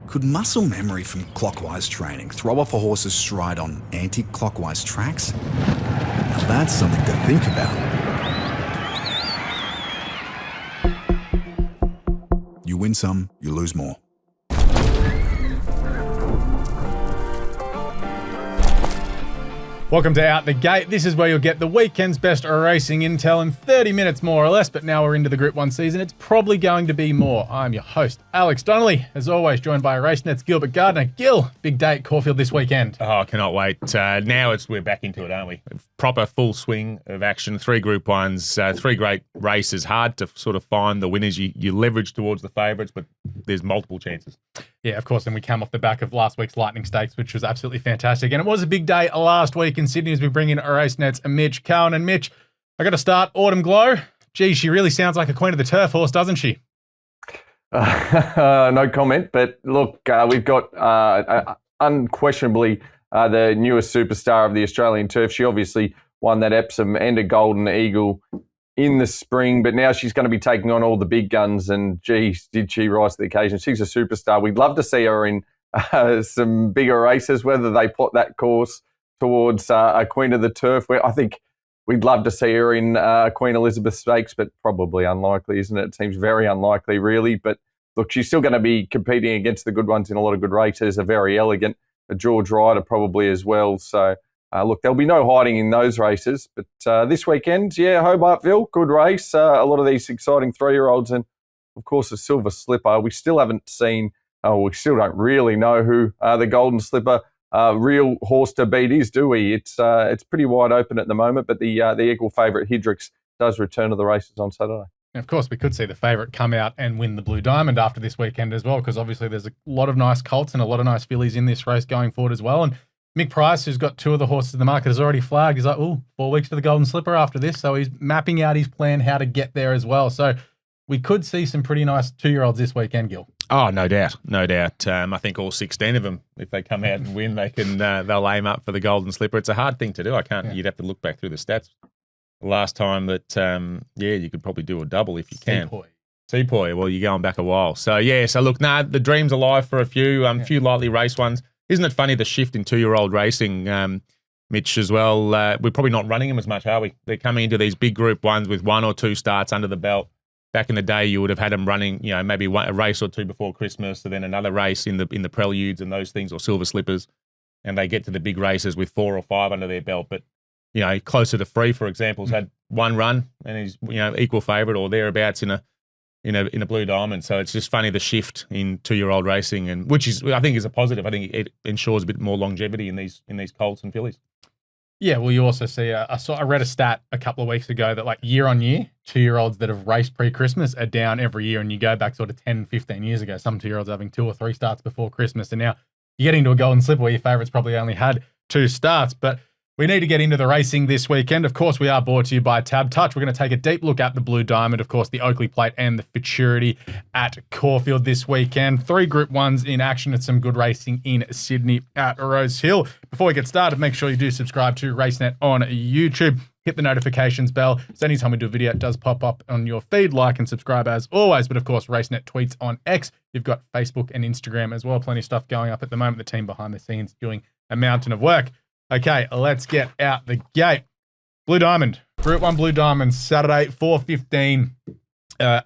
Could muscle memory from clockwise training throw off a horse's stride on anti-clockwise tracks? Now that's something to think about. You win some, you lose more. Welcome to Out the Gate. This is where you'll get the weekend's best racing intel in 30 minutes more or less, but now we're into the Group 1 season. It's probably going to be more. I'm your host, Alex Donnelly, as always, joined by Racenet's Gilbert, Gardiner. Gil, big day at Caulfield this weekend. Oh, I cannot wait. Now we're back into it, aren't we? Proper full swing of action. 3 Group 1s, 3 great races. Hard to sort of find the winners. You leverage towards the favourites, but there's multiple chances. Yeah, of course, and we come off the back of last week's Lightning Stakes, which was absolutely fantastic. And it was a big day last week in Sydney as we bring in Racenet's Mitch, Cohen. And Mitch, I got to start, Autumn Glow. Gee, she really sounds like a queen of the turf horse, doesn't she? No comment, but look, we've got unquestionably the newest superstar of the Australian turf. She obviously won that Epsom and a Golden Eagle in the spring, but now she's going to be taking on all the big guns, and geez, did she rise to the occasion. She's a superstar. We'd love to see her in some bigger races, whether they plot that course towards a Queen of the Turf. Where I think we'd love to see her in Queen Elizabeth Stakes, but probably unlikely, isn't it? It seems very unlikely, really. But look, she's still going to be competing against the good ones in a lot of good races. A very elegant, a George Ryder probably as well. So look, there'll be no hiding in those races. But this weekend, yeah, Hobartville, good race. A lot of these exciting 3-year-olds, and of course the Silver Slipper. We still haven't seen, we still don't really know who the Golden Slipper real horse to beat is, do we? It's pretty wide open at the moment, but the equal favourite Hydrix does return to the races on Saturday. And of course, we could see the favourite come out and win the Blue Diamond after this weekend as well, because obviously there's a lot of nice colts and a lot of nice fillies in this race going forward as well. And Mick Price, who's got 2 of the horses in the market, has already flagged. He's like, 4 weeks to the Golden Slipper after this. So he's mapping out his plan how to get there as well. So we could see some pretty nice 2-year-olds this weekend, Gil. Oh, no doubt, no doubt. I think all 16 of them, if they come out and win, they'll aim up for the Golden Slipper. It's a hard thing to do. You'd have to look back through the stats. The last time that, you could probably do a double if you can. Sepoy. Well, you're going back a while. So, look, the dream's alive for a few lightly raced ones. Isn't it funny, the shift in 2-year-old racing, Mitch, as well? We're probably not running them as much, are we? They're coming into these big Group 1s with 1 or 2 starts under the belt. Back in the day, you would have had them running, maybe a race or 2 before Christmas, and then another race in the preludes and those things, or Silver Slippers, and they get to the big races with 4 or 5 under their belt. But closer to Free, for example, has had 1 run and he's equal favourite or thereabouts in a Blue Diamond. So it's just funny, the shift in 2-year-old racing, and which I think is a positive. I think it ensures a bit more longevity in these colts and fillies. Yeah, well, you also see, I read a stat a couple of weeks ago that year on year, 2-year-olds that have raced pre-Christmas are down every year. And you go back sort of 10, 15 years ago, some 2-year-olds having 2 or 3 starts before Christmas. And now you get into a Golden Slipper where your favourites probably only had 2 starts. But we need to get into the racing this weekend. Of course, we are brought to you by Tab Touch. We're going to take a deep look at the Blue Diamond, of course, the Oakleigh Plate and the Futurity at Caulfield this weekend. 3 Group 1s in action and some good racing in Sydney at Rosehill. Before we get started, make sure you do subscribe to Racenet on YouTube. Hit the notifications bell, so anytime we do a video, it does pop up on your feed. Like and subscribe as always. But of course, Racenet tweets on X. You've got Facebook and Instagram as well. Plenty of stuff going up at the moment. The team behind the scenes doing a mountain of work. Okay, let's get out the gate. Blue Diamond, Group 1 Blue Diamond, Saturday, 4:15,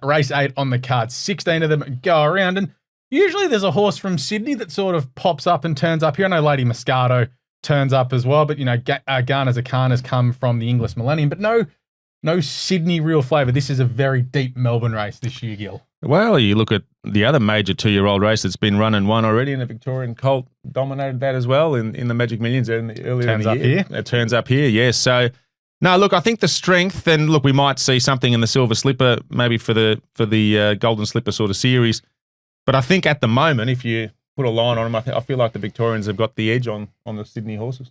race 8 on the card. 16 of them go around, and usually there's a horse from Sydney that sort of pops up and turns up here. I know Lady Moscato turns up as well, but, Ghana's Akan has come from the English Millennium, but no Sydney real flavour. This is a very deep Melbourne race this year, Gil. Well, you look at the other major 2-year-old race that's been run and won already, and the Victorian Colt dominated that as well in the Magic Millions earlier in the year. It turns up here, yes. So, no, look, I think the strength, and look, we might see something in the Silver Slipper, maybe for the Golden Slipper sort of series. But I think at the moment, if you put a line on them, I feel like the Victorians have got the edge on the Sydney horses.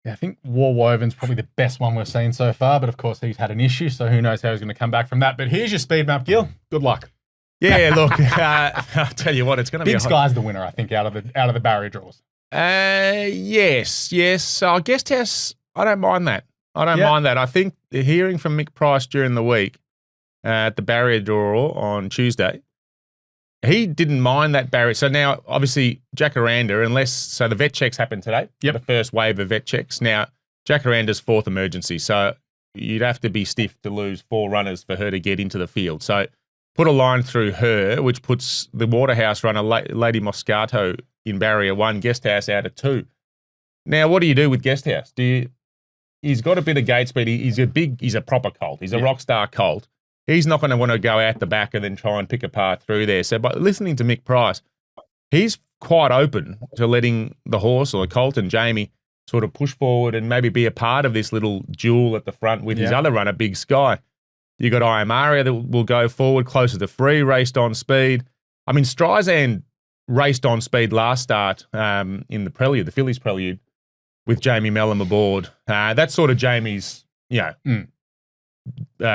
Yeah, I think War Woven's probably the best one we've seen so far, but of course he's had an issue, so who knows how he's going to come back from that. But here's your speed map, Gil. Good luck. Yeah, look, I'll tell you what, it's going to be Big Sky's the winner, I think, out of the barrier draws. Yes. I guess Tess, I don't mind that. Mind that. I think hearing from Mick Price during the week at the barrier draw on Tuesday, he didn't mind that barrier. So now, obviously, Jacaranda, so the vet checks happened today. Yep. The first wave of vet checks. Now, Jacaranda's fourth emergency. So you'd have to be stiff to lose 4 runners for her to get into the field. So put a line through her, which puts the Waterhouse runner, Lady Moscato, in barrier 1, Guesthouse out of 2. Now, what do you do with Guesthouse? He's got a bit of gate speed. He's a proper colt. He's a rock star colt. He's not going to want to go out the back and then try and pick a path through there. So by listening to Mick Price, he's quite open to letting the horse or the colt and Jamie sort of push forward and maybe be a part of this little duel at the front with his other runner, Big Sky. You got Iamaria that will go forward closer to free, raced on speed. I mean, Streisand raced on speed last start in the Prelude, the Phillies Prelude, with Jamie Mellum aboard. That's sort of Jamie's,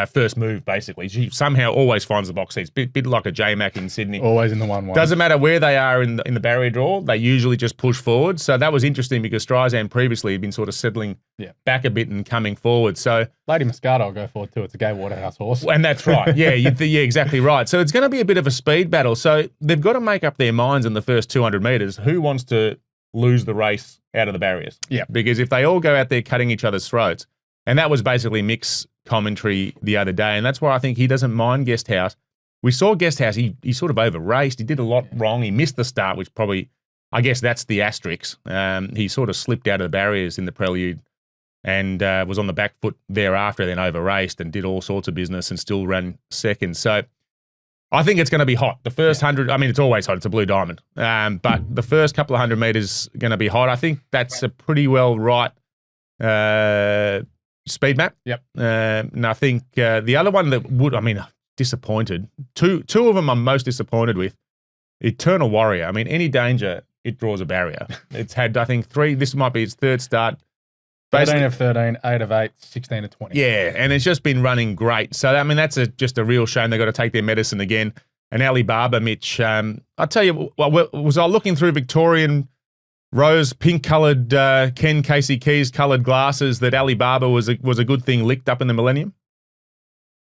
first move, basically. She somehow always finds the box seats, bit like a J-Mac in Sydney. Always in the 1-1. Doesn't matter where they are in the barrier draw, they usually just push forward. So that was interesting because Streisand previously had been sort of settling back a bit and coming forward. So Lady Moscato will go forward too. It's a Gay Waterhouse horse. And that's right. Yeah, exactly right. So it's going to be a bit of a speed battle. So they've got to make up their minds in the first 200 metres who wants to lose the race out of the barriers. Yeah. Because if they all go out there cutting each other's throats, and that was basically Mick's commentary the other day, and that's why I think he doesn't mind Guesthouse. We saw Guesthouse, he sort of over-raced. He did a lot wrong. He missed the start, which probably, I guess that's the asterisk. He sort of slipped out of the barriers in the Prelude and was on the back foot thereafter, then over-raced and did all sorts of business and still ran second. So I think it's going to be hot. The first 100, I mean, it's always hot. It's a blue diamond. But the first couple of 100 metres going to be hot. I think that's a pretty well right speed map. Yep. And I think the other one that disappointed. Two of them I'm most disappointed with. Eternal Warrior. I mean, any danger, it draws a barrier. It's had, I think, 3. This might be its third start. 13 of 13, 8 of 8, 16 of 20. Yeah, and it's just been running great. So, I mean, that's just a real shame. They've got to take their medicine again. And Alibaba, Mitch, I'll tell you, was I looking through Victorian rose pink-coloured Ken Casey Keys coloured glasses that Alibaba was a good thing licked up in the Millennium?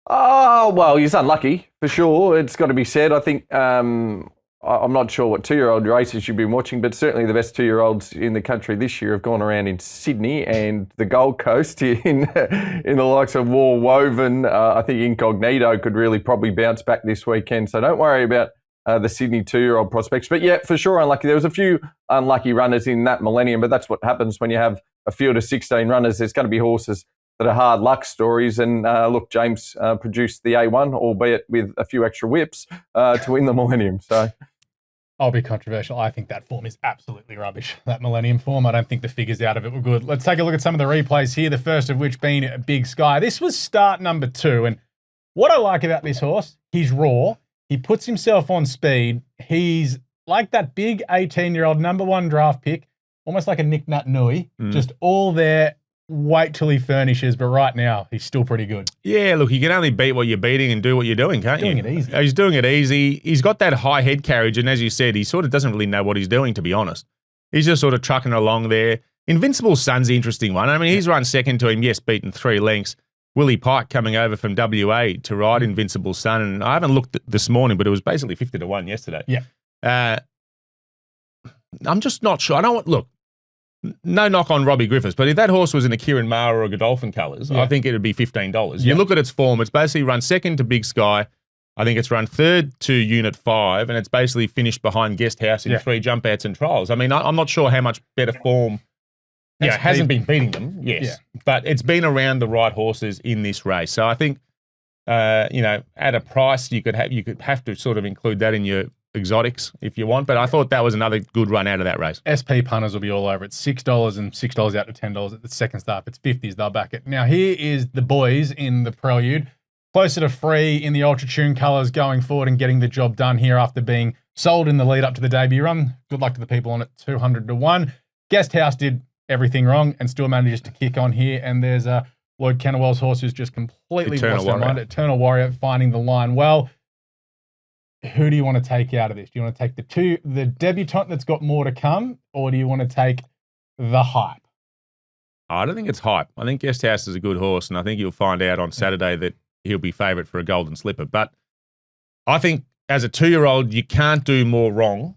Oh, well, he's unlucky, for sure. It's got to be said. I think, I'm not sure what 2-year-old races you've been watching, but certainly the best 2-year-olds in the country this year have gone around in Sydney and the Gold Coast in the likes of War Woven. I think Incognito could really probably bounce back this weekend. So don't worry about the Sydney 2-year-old prospects. But yeah, for sure unlucky. There was a few unlucky runners in that Millennium, but that's what happens when you have a field of 16 runners. There's going to be horses that are hard luck stories. And look, James produced the A1, albeit with a few extra whips to win the Millennium. So I'll be controversial. I think that form is absolutely rubbish, that Millennium form. I don't think the figures out of it were good. Let's take a look at some of the replays here, the first of which being Big Sky. This was start number 2. And what I like about this horse, he's raw. He puts himself on speed. He's like that big 18-year-old number 1 draft pick, almost like a Nick Nat Nui, just all there. Wait till he furnishes, but right now, he's still pretty good. Yeah, look, you can only beat what you're beating and do what you're doing, can't you? Doing it easy. He's doing it easy. He's got that high head carriage, and as you said, he sort of doesn't really know what he's doing, to be honest. He's just sort of trucking along there. Invincible Sun's the interesting one. I mean, he's run second to him, yes, beaten 3 lengths. Willie Pike coming over from WA to ride Invincible Sun, and I haven't looked this morning, but it was basically 50-1 yesterday. Yeah. I'm just not sure. I don't want, look, no knock on Robbie Griffiths, but if that horse was in a Kieran Maher or a Godolphin colours, I think it would be $15. You look at its form, it's basically run second to Big Sky. I think it's run third to Unit 5, and it's basically finished behind Guesthouse in 3 jump outs and trials. I mean, I'm not sure how much better form. Yeah, it hasn't been beating them, but it's been around the right horses in this race. So I think, at a price, you could have to sort of include that in your exotics if you want, but I thought that was another good run out of that race. SP punters will be all over it. $6 and $6 out to $10 at the second start. If it's 50s, they'll back it. Now here is the boys in the Prelude, closer to free in the Ultra Tune colours, going forward and getting the job done here after being sold in the lead up to the debut run. Good luck to the people on it, 200-1. Guesthouse did everything wrong and still manages to kick on here, and there's Lloyd Kennewell's horse who's just completely lost their mind. Eternal Warrior finding the line well. Who do you want to take out of this? Do you want to take the debutant that's got more to come, or do you want to take the hype? I don't think it's hype. I think Guesthouse is a good horse, and I think you'll find out on Saturday that he'll be favourite for a golden slipper. But I think as a 2-year-old, you can't do more wrong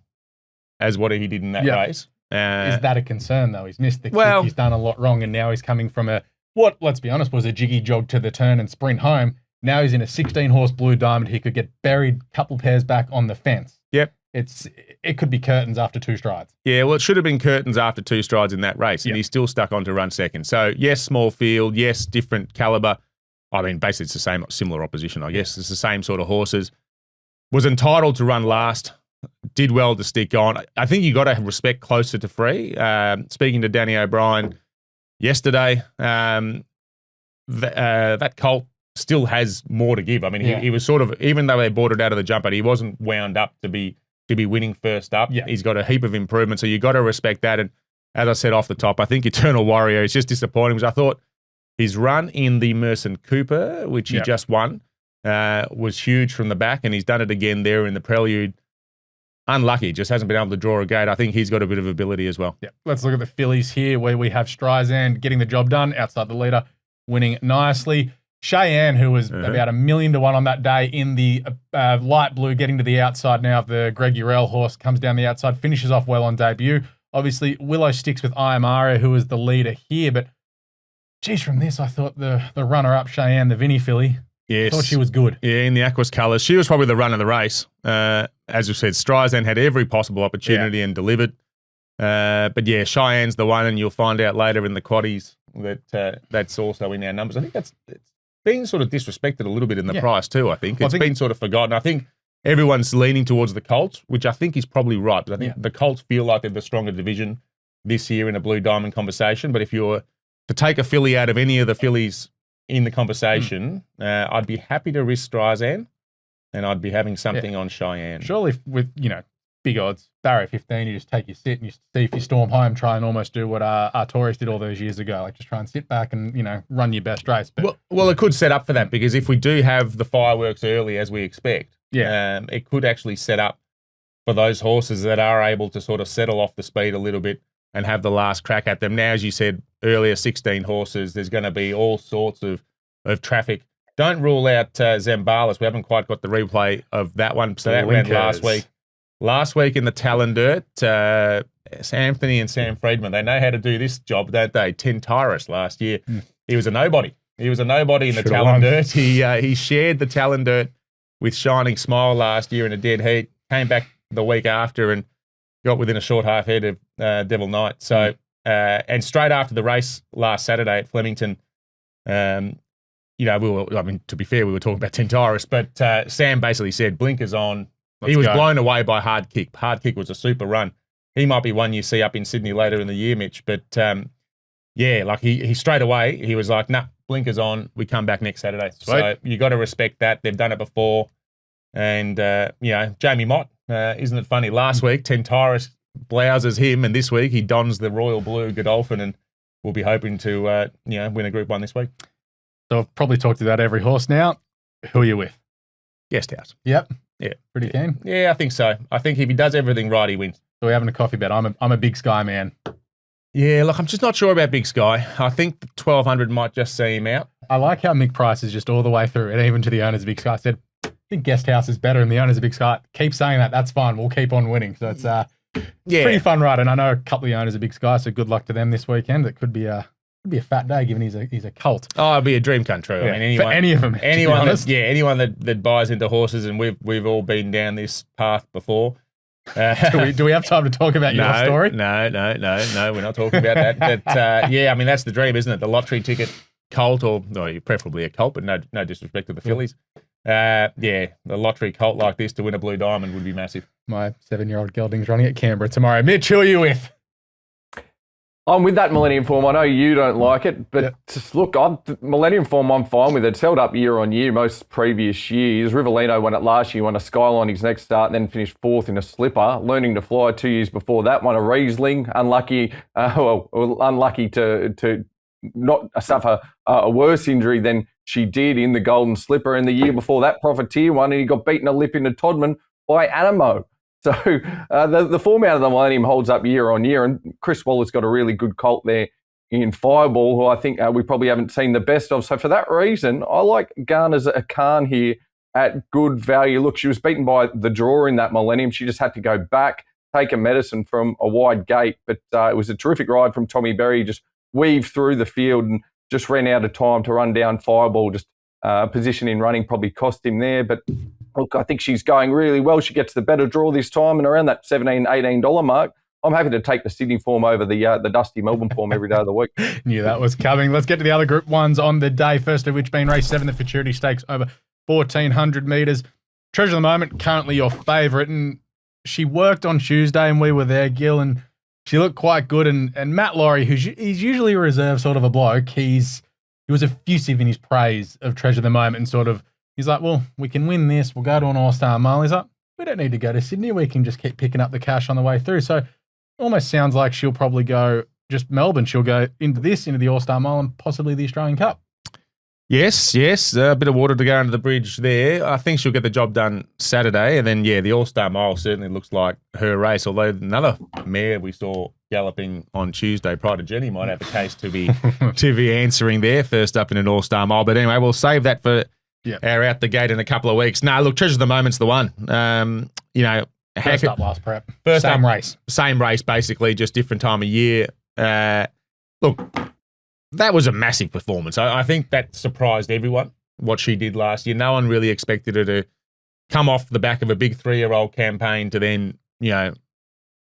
as what he did in that race. Is that a concern, though? He's missed the kick. He's done a lot wrong, and now he's coming from let's be honest, was a jiggy jog to the turn and sprint home. Now he's in a 16-horse Blue Diamond. He could get buried a couple pairs back on the fence. Yep. It could be curtains after 2 strides. Yeah, well, it should have been curtains after 2 strides in that race, and he's still stuck on to run second. So, yes, small field, yes, different calibre. I mean, basically it's the same, similar opposition, I guess. It's the same sort of horses. Was entitled to run last, did well to stick on. I think you got to have respect closer to free. Speaking to Danny O'Brien yesterday, that colt still has more to give. I mean, he was sort of, even though they bought it out of the jumper, he wasn't wound up to be winning first up. Yeah. He's got a heap of improvement, so you got to respect that. And as I said off the top, I think Eternal Warrior is just disappointing because I thought his run in the Merson Cooper, which he just won, was huge from the back, and he's done it again there in the Prelude. Unlucky, just hasn't been able to draw a gate. I think he's got a bit of ability as well. Yeah. Let's look at the fillies here, where we have Streisand getting the job done outside the leader, winning nicely. Cheyenne, who was about 1,000,000 to 1 on that day in the light blue, getting to the outside now of the Greg Urell horse, comes down the outside, finishes off well on debut. Obviously, Willow sticks with Iamara, who was the leader here, but geez, from this, I thought the runner-up, Cheyenne, the Vinnie filly, thought she was good. Yeah, in the Aquas colours. She was probably the run of the race. As we said, Streisand had every possible opportunity and delivered. But yeah, Cheyenne's the one, and you'll find out later in the quaddies that that's also in our numbers. I think it's been sort of disrespected a little bit in the price too, I think. It's been sort of forgotten. I think everyone's leaning towards the Colts, which I think is probably right. But I think the Colts feel like they're the stronger division this year in a Blue Diamond conversation. But if you're to take a filly out of any of the fillies in the conversation, I'd be happy to risk Streisand, and I'd be having something on Cheyenne. Surely with, big odds, barrier 15, you just take your sit and you see if you storm home, try and almost do what Artorias did all those years ago, like just try and sit back and, run your best race. But well, it could set up for that, because if we do have the fireworks early as we expect, it could actually set up for those horses that are able to sort of settle off the speed a little bit and have the last crack at them. Now, as you said earlier, 16 horses, there's going to be all sorts of traffic. Don't rule out Zambalis. We haven't quite got the replay of that one. So that ran last week. Last week in the Talon Dirt, Anthony and Sam Friedman, they know how to do this job, don't they? Tentaris last year. He was a nobody. He was a nobody in the Talon Dirt. He shared the Talon Dirt with Shining Smile last year in a dead heat, came back the week after and got within a short half head of Devil Knight. So, and straight after the race last Saturday at Flemington, to be fair, we were talking about Tentaris, but Sam basically said, blinkers on. He was blown away by Hard Kick. Hard Kick was a super run. He might be one you see up in Sydney later in the year, Mitch. But, he straight away, he was like, nah, blinkers on. We come back next Saturday. Sweet. So you got to respect that. They've done it before. And, Jamie Mott, isn't it funny? Last week, Tentaris blouses him, and this week he dons the royal blue Godolphin, and we'll be hoping to, win a Group 1 this week. So I've probably talked about every horse now. Who are you with? Guest House. Yep. Yeah. Pretty keen? Yeah, I think so. I think if he does everything right, he wins. So we're having a coffee bet. I'm a Big Sky man. Yeah, look, I'm just not sure about Big Sky. I think the 1,200 might just see him out. I like how Mick Price is just all the way through, and even to the owners of Big Sky said, I think Guest House is better, and the owners of Big Sky keep saying that. That's fine. We'll keep on winning. So it's pretty fun ride. And I know a couple of the owners of Big Sky, so good luck to them this weekend. It could be a fat day, given he's a cult. Oh, it'd be a dream come true. Yeah, I mean, for any of them. Anyone that buys into horses, and we've all been down this path before. Do we have time to talk about your story? No, we're not talking about that. But that's the dream, isn't it? The lottery ticket colt, or preferably a colt, but no disrespect to the fillies. The lottery colt like this to win a Blue Diamond would be massive. My 7-year-old gelding's running at Canberra tomorrow. Mitch, who are you with? I'm with that Millennium Form. I know you don't like it, but look, Millennium Form, I'm fine with it. It's held up year on year, most previous years. Rivellino won it last year, won a Skyline his next start, and then finished 4th in a slipper. Learning to Fly 2 years before that, won a Riesling. Unlucky to not suffer a worse injury than she did in the Golden Slipper. And the year before that, Profiteer won, and he got beaten a lip into Todman by Animo. So the form out of the Millennium holds up year on year, and Chris Waller's got a really good colt there in Fireball, who I think we probably haven't seen the best of. So for that reason, I like Garner's a Khan here at good value. Look, she was beaten by the draw in that Millennium. She just had to go back, take a medicine from a wide gate. But it was a terrific ride from Tommy Berry, just weaved through the field and just ran out of time to run down Fireball. Just position in running probably cost him there. But look, I think she's going really well. She gets the better draw this time and around that $17, $18 mark. I'm happy to take the Sydney form over the dusty Melbourne form every day of the week. Knew that was coming. Let's get to the other Group 1s on the day, first of which being race 7, the Futurity Stakes over 1,400 metres. Treasure of the Moment, currently your favourite, and she worked on Tuesday and we were there, Gil, and she looked quite good. And Matt Laurie, he's usually a reserve sort of a bloke, he was effusive in his praise of Treasure of the Moment and sort of, he's like, well, we can win this, we'll go to an All-Star Mile. He's like, we don't need to go to Sydney, we can just keep picking up the cash on the way through. So almost sounds like she'll probably go just Melbourne. She'll go into the All-Star Mile and possibly the Australian Cup. Yes. A bit of water to go under the bridge there. I think she'll get the job done Saturday. And then, the All-Star Mile certainly looks like her race, although another mare we saw galloping on Tuesday prior to Jenny might have a case to be answering there first up in an All-Star Mile. But anyway, we'll save that for our out the gate in a couple of weeks. No, look, Treasure of the Moment's the one. First up, last prep. Same race, basically, just different time of year. Look, that was a massive performance. I think that surprised everyone, what she did last year. No one really expected her to come off the back of a big 3-year-old campaign to then,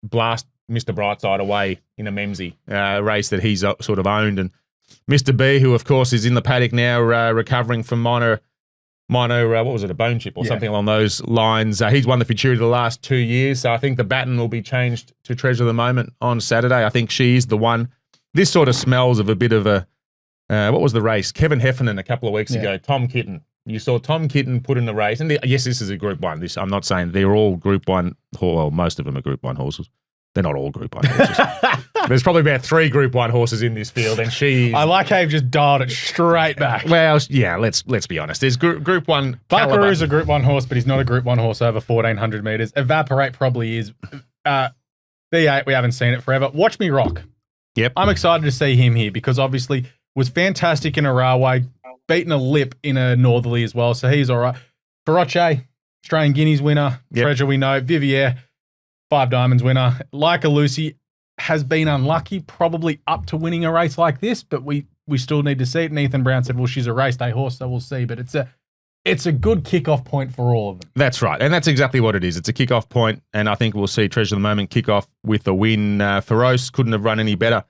blast Mr. Brightside away in a Memsey race that he's sort of owned. And Mr. B, who, of course, is in the paddock now, recovering from minor, what was it, a bone chip or something along those lines. He's won the Futurity the last 2 years, so I think the baton will be changed to Treasure of the Moment on Saturday. I think she is the one. This sort of smells of a bit of a, what was the race? Kevin Heffernan a couple of weeks ago, Tom Kitten. You saw Tom Kitten put in the race, and yes, this is a Group 1. I'm not saying they're all Group 1, well, most of them are Group 1 horses. They're not all Group 1 horses. There's probably about 3 Group 1 horses in this field, and I like how you've just dialed it straight back. Well, let's be honest. There's Group 1 Buckaroo's a Group 1 horse, but he's not a Group 1 horse over 1,400 metres. Evaporate probably is. V8, we haven't seen it forever. Watch Me Rock. Yep. I'm excited to see him here because obviously was fantastic in a railway, beaten a lip in a northerly as well, so he's all right. Feroce, Australian Guineas winner. Treasure we know. Vivier, 5 Diamonds winner. Like a Lucy, has been unlucky, probably up to winning a race like this, but we still need to see it. And Ethan Brown said, well, she's a race day horse, so we'll see. But it's a good kickoff point for all of them. That's right. And that's exactly what it is. It's a kickoff point, and I think we'll see Treasure of the Moment kick off with a win. Feroce couldn't have run any better.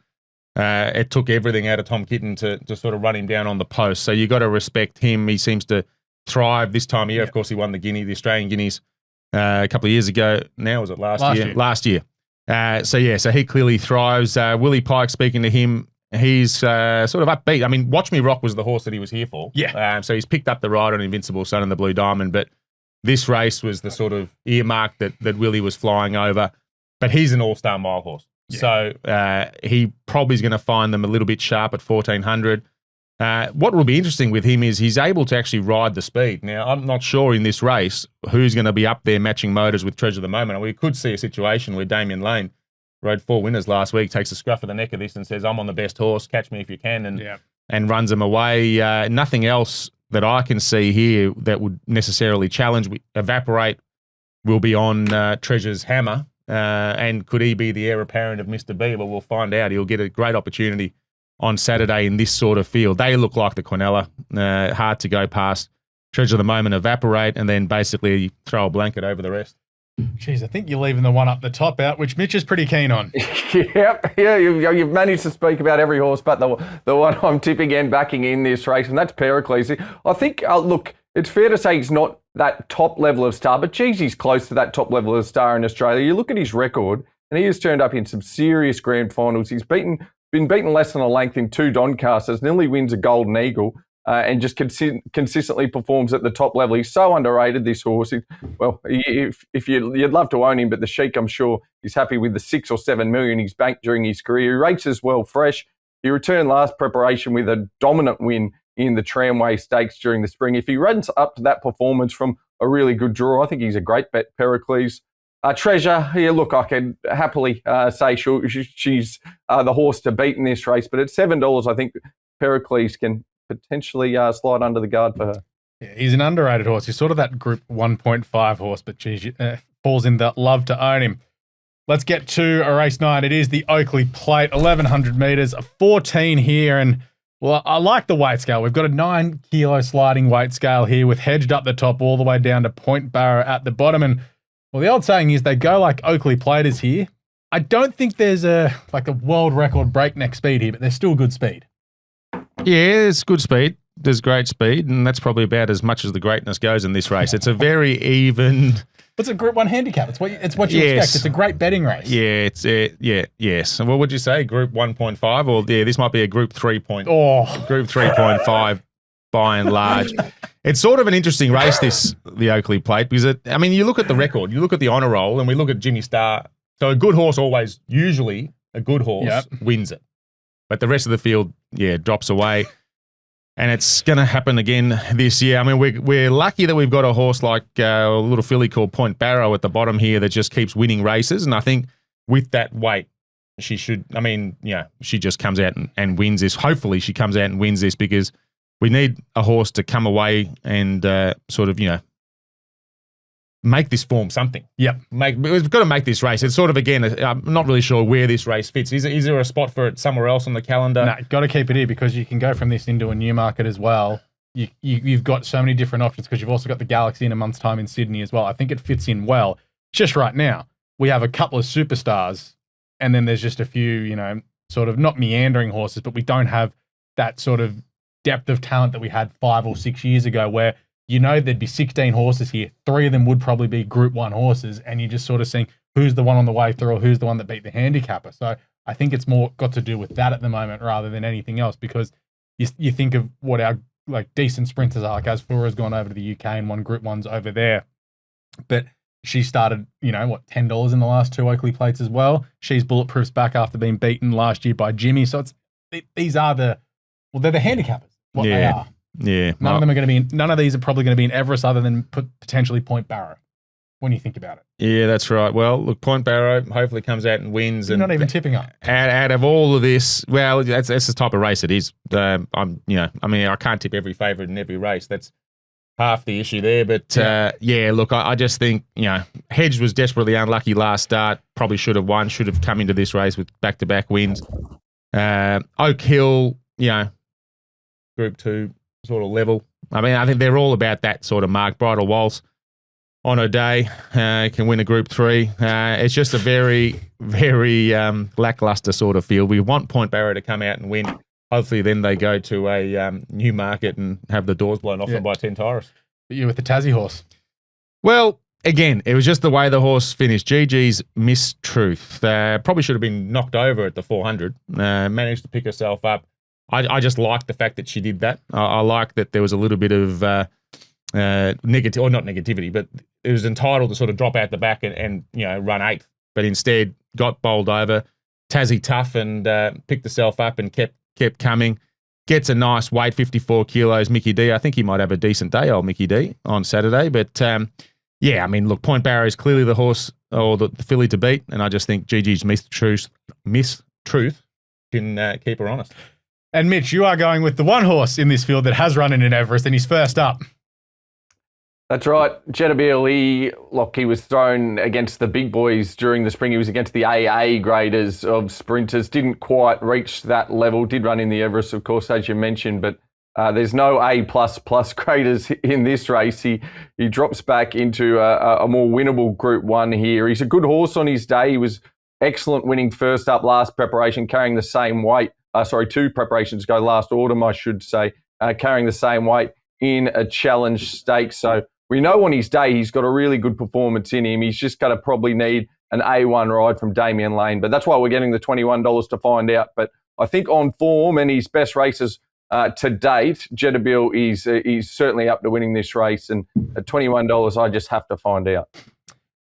It took everything out of Tom Kitten to sort of run him down on the post. So you got to respect him. He seems to thrive this time of year. Of course, he won the Australian Guineas a couple of years ago. Now, was it last year? Last year. So he clearly thrives. Willie Pike, speaking to him, he's sort of upbeat. I mean, Watch Me Rock was the horse that he was here for. Yeah. So he's picked up the ride on Invincible Sun and the Blue Diamond, but this race was the sort of earmark that Willie was flying over. But he's an all-star mile horse. Yeah. So he probably is going to find them a little bit sharp at 1,400. What will be interesting with him is he's able to actually ride the speed. Now, I'm not sure in this race who's going to be up there matching motors with Treasure of the Moment. And we could see a situation where Damien Lane rode 4 winners last week, takes a scruff of the neck of this and says, I'm on the best horse, catch me if you can, and runs them away. Nothing else that I can see here that would necessarily challenge. Evaporate will be on Treasure's hammer. And could he be the heir apparent of Mr. B? Well, we'll find out. He'll get a great opportunity on Saturday in this sort of field. They look like the Quinella, hard to go past. Treasure of the Moment, Evaporate, and then basically throw a blanket over the rest. Jeez, I think you're leaving the one up the top out, which Mitch is pretty keen on. You've managed to speak about every horse, but the one I'm tipping and backing in this race, and that's Pericles. I think, look, it's fair to say he's not that top level of star, but geez, he's close to that top level of star in Australia. You look at his record, and he has turned up in some serious grand finals. He's been beaten less than a length in 2 Doncasters, nearly wins a Golden Eagle, and just consistently performs at the top level. He's so underrated, this horse. If you'd love to own him, but the Sheik, I'm sure, is happy with the 6 or 7 million he's banked during his career. He races well fresh. He returned last preparation with a dominant win in the Tramway Stakes during the spring. If he runs up to that performance from a really good draw, I think he's a great bet, Pericles. Treasure, look, I can happily say she's the horse to beat in this race, but at $7, I think Pericles can potentially slide under the guard for her. Yeah, he's an underrated horse. He's sort of that Group 1.5 horse, but geez, falls in the love to own him. Let's get to a race 9. It is the Oakleigh Plate, 1,100 metres, a 14 here. And, well, I like the weight scale. We've got a 9 kilo sliding weight scale here with Hedged up the top all the way down to Point Barrow at the bottom. And, well, the old saying is they go like Oakleigh Platers here. I don't think there's a world record breakneck speed here, but there's still good speed. Yeah, it's good speed. There's great speed, and that's probably about as much as the greatness goes in this race. It's a very even. It's a Group 1 handicap. It's what you expect. It's a great betting race. Yeah, yes. What would you say? Group 1.5, or this might be a Group 3. Group 3.5 by and large. It's sort of an interesting race, the Oakleigh Plate, because you look at the record, you look at the honour roll, and we look at Jimmy Starr. So a good horse usually a good horse wins it, but the rest of the field, drops away. And it's going to happen again this year. I mean, we're lucky that we've got a horse like a little filly called Point Barrow at the bottom here that just keeps winning races. And I think with that weight, she just comes out and wins this. Hopefully she comes out and wins this, because we need a horse to come away and make this form something. Yep. We've got to make this race. It's sort of, again, I'm not really sure where this race fits. Is there a spot for it somewhere else on the calendar? No, got to keep it here, because you can go from this into a Newmarket as well. You've got so many different options, because you've also got the Galaxy in a month's time in Sydney as well. I think it fits in well. Just right now, we have a couple of superstars, and then there's just a few, sort of not meandering horses, but we don't have that sort of depth of talent that we had 5 or 6 years ago, where there'd be 16 horses here. 3 of them would probably be Group 1 horses, and you're just sort of seeing who's the one on the way through or who's the one that beat the handicapper. So I think it's more got to do with that at the moment rather than anything else, because you think of what our decent sprinters are. Like Asfura's gone over to the UK and won Group 1s over there. But she started, $10 in the last 2 Oakleigh Plates as well. She's bulletproof's back after being beaten last year by Jimmy. So these are they're the handicappers, they are. Yeah, none of them are going to be. None of these are probably going to be in Everest, other than potentially Point Barrow, when you think about it. Yeah, that's right. Well, look, Point Barrow hopefully comes out and wins. You're not even tipping up. Out of all of this, well, that's the type of race it is. I can't tip every favourite in every race. That's half the issue there. But look, I just think Hedge was desperately unlucky last start. Probably should have won. Should have come into this race with back-to-back wins. Oak Hill, Group 2. Sort of level. I think they're all about that sort of mark. Bridal Waltz on her day can win a Group 3. It's just a very, very lackluster sort of field. We want Point Barrow to come out and win. Hopefully then they go to a Newmarket and have the doors blown off them by 10 Tyrus. But you with the Tassie horse? Well, again, it was just the way the horse finished. GG's Mistruth. Probably should have been knocked over at the 400. Managed to pick herself up. I just like the fact that she did that. I like that there was a little bit of not negativity, but it was entitled to sort of drop out the back and run 8th, but instead got bowled over. Tassie tough and picked herself up and kept coming. Gets a nice weight, 54 kilos. Mickey D. I think he might have a decent day, old Mickey D, on Saturday. But look, Point Barrow is clearly the horse or the filly to beat, and I just think GG's Mistruth can keep her honest. And Mitch, you are going with the one horse in this field that has run in an Everest, and he's first up. That's right. Jedabeel, he was thrown against the big boys during the spring. He was against the AA graders of sprinters. Didn't quite reach that level. Did run in the Everest, of course, as you mentioned, but there's no A++ graders in this race. He drops back into a more winnable Group 1 here. He's a good horse on his day. He was excellent winning first up last preparation, carrying the same weight. 2 preparations ago, last autumn, I should say, carrying the same weight in a challenge stakes. So we know on his day he's got a really good performance in him. He's just going to probably need an A1 ride from Damien Lane. But that's why we're getting the $21 to find out. But I think on form and his best races to date, Jedabeel is certainly up to winning this race. And at $21, I just have to find out.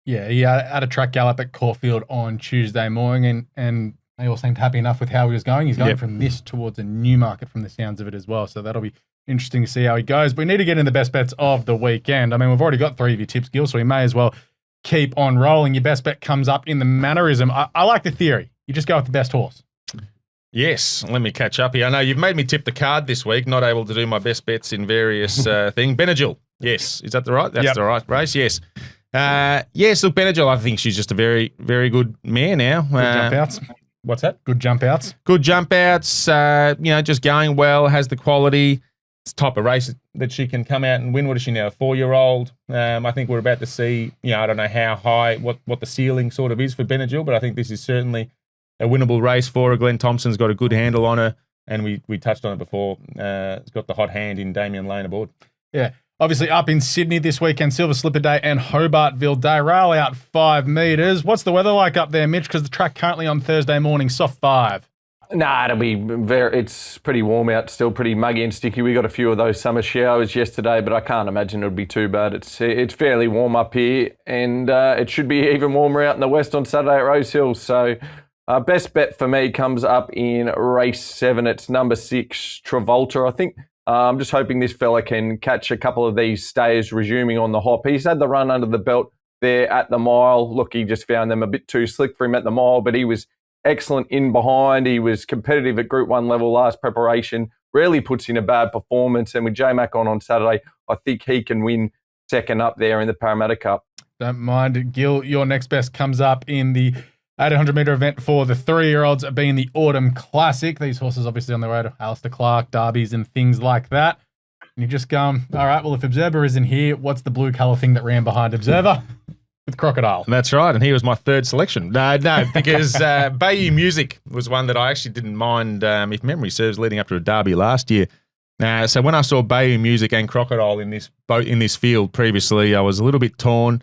Yeah, he had a track gallop at Caulfield on Tuesday morning, and they all seemed happy enough with how he was going. He's going from this towards a Newmarket from the sounds of it as well. So that'll be interesting to see how he goes. We need to get in the best bets of the weekend. I mean, we've already got 3 of your tips, Gil, so we may as well keep on rolling. Your best bet comes up in the mannerism. I like the theory. You just go with the best horse. Yes, let me catch up here. I know you've made me tip the card this week, not able to do my best bets in various things. Benadryl, yes. Is that the right? That's the right race, yes. Yes, look, Benadryl, I think she's just a very, very good mare now. Good jump outs. What's that? Good jump outs. Good jump outs, just going well, has the quality. It's the type of race that she can come out and win. What is she now, a 4-year-old? I think we're about to see, I don't know how high, what the ceiling sort of is for Benadryl, but I think this is certainly a winnable race for her. Glenn Thompson's got a good handle on her, and we touched on it before. It's got the hot hand in Damien Lane aboard. Yeah. Obviously up in Sydney this weekend, Silver Slipper Day and Hobartville Day. Rail out 5 metres. What's the weather like up there, Mitch? Because the track currently on Thursday morning, soft 5. Nah, it's pretty warm out, still pretty muggy and sticky. We got a few of those summer showers yesterday, but I can't imagine it'll be too bad. It's fairly warm up here, and it should be even warmer out in the west on Saturday at Rosehill. So best bet for me comes up in race 7. It's number 6, Travolta. I think I'm just hoping this fella can catch a couple of these stayers resuming on the hop. He's had the run under the belt there at the mile. Look, he just found them a bit too slick for him at the mile, but he was excellent in behind. He was competitive at Group 1 level last preparation. Rarely puts in a bad performance. And with J-Mac on Saturday, I think he can win second up there in the Parramatta Cup. Don't mind. Gil, your next best comes up in the 800-metre event for the 3-year-olds, being the Autumn Classic. These horses obviously on the road to Alistair Clark, derbies and things like that. And you just go, all right, well, if Observer isn't here, what's the blue colour thing that ran behind Observer? With Crocodile. That's right, and he was my third selection. No, because Bayou Music was one that I actually didn't mind, if memory serves, leading up to a derby last year. So when I saw Bayou Music and Crocodile in this field previously, I was a little bit torn.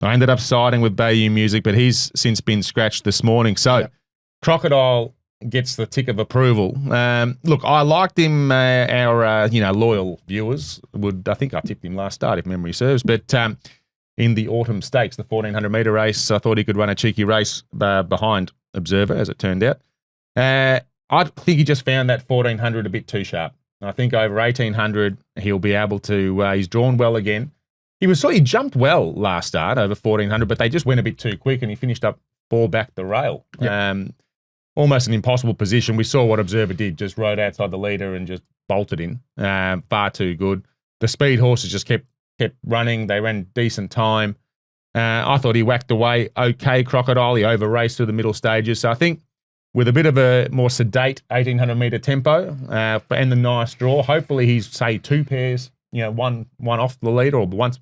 I ended up siding with Bayou Music, but he's since been scratched this morning. So Crocodile gets the tick of approval. Look, I liked him. Our loyal viewers would. I think I tipped him last start, if memory serves, but. In the Autumn Stakes, the 1,400-metre race, I thought he could run a cheeky race behind Observer, as it turned out. I think he just found that 1,400 a bit too sharp. I think over 1,800, he'll be able to, he's drawn well again. He jumped well last start over 1,400, but they just went a bit too quick and he finished up 4 back the rail. Yep. Almost an impossible position. We saw what Observer did, just rode outside the leader and just bolted in. Far too good. The speed horses just kept running. They ran decent time. I thought he whacked away okay, Crocodile. He over-raced through the middle stages. So I think with a bit of a more sedate 1,800-metre tempo and the nice draw, hopefully he's, say, 2 pairs, one off the leader or once,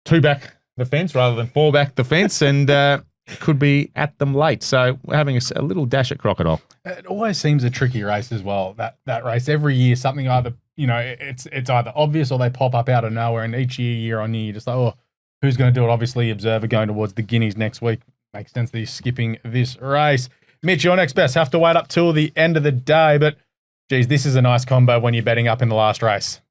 2 back the fence rather than 4 back the fence and could be at them late. So we're having a little dash at Crocodile. It always seems a tricky race as well, that race. Every year something either it's either obvious or they pop up out of nowhere. And each year on year, you're just like, who's going to do it? Obviously, Observer going towards the Guineas next week. Makes sense that he's skipping this race. Mitch, your next best. Have to wait up till the end of the day. But, geez, this is a nice combo when you're betting up in the last race.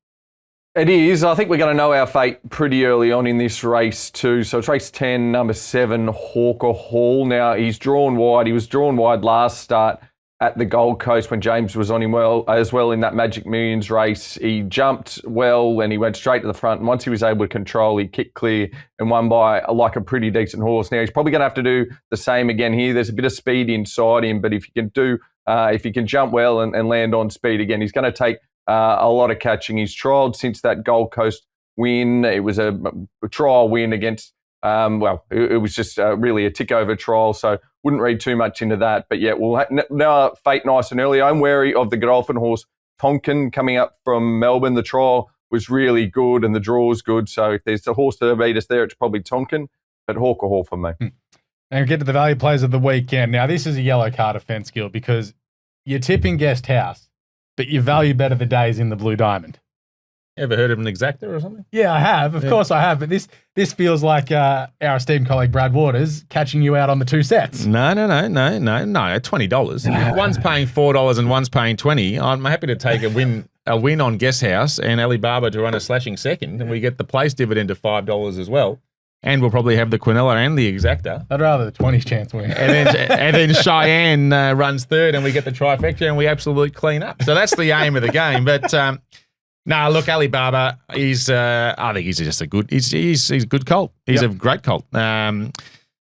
It is. I think we're going to know our fate pretty early on in this race too. So it's race 10, number 7, Hawker Hall. Now, he's drawn wide. He was drawn wide last start at the Gold Coast when James was on him as well in that Magic Millions race. He jumped well and he went straight to the front. And once he was able to control, he kicked clear and won by a pretty decent horse. Now, he's probably going to have to do the same again here. There's a bit of speed inside him, but if he can jump well and land on speed again, he's going to take a lot of catching. He's trialled since that Gold Coast win. It was a trial win against, it was just really a tick-over trial, so wouldn't read too much into that. But yeah, we'll know fate nice and early. I'm wary of the Godolphin horse, Tonkin, coming up from Melbourne. The trial was really good and the draw was good. So if there's a horse to beat us there, it's probably Tonkin, but Hawker Hall for me. And we get to the value plays of the weekend. Now, this is a yellow card offence, Gil, because you're tipping Guest House, but your value bet of the day is in the Blue Diamond. Ever heard of an exactor or something? Yeah, I have. Of course I have. But this feels like our esteemed colleague Brad Waters catching you out on the 2 sets. No. $20. One's paying $4 and one's paying $20. I'm happy to take a win on Guest House and Alibaba to run a slashing second, and we get the place dividend of $5 as well. And we'll probably have the Quinella and the exactor. I'd rather the 20s chance win. And then Cheyenne runs third and we get the trifecta and we absolutely clean up. So that's the aim of the game. But look, Alibaba, I think he's just a good, he's a good colt. He's a great colt.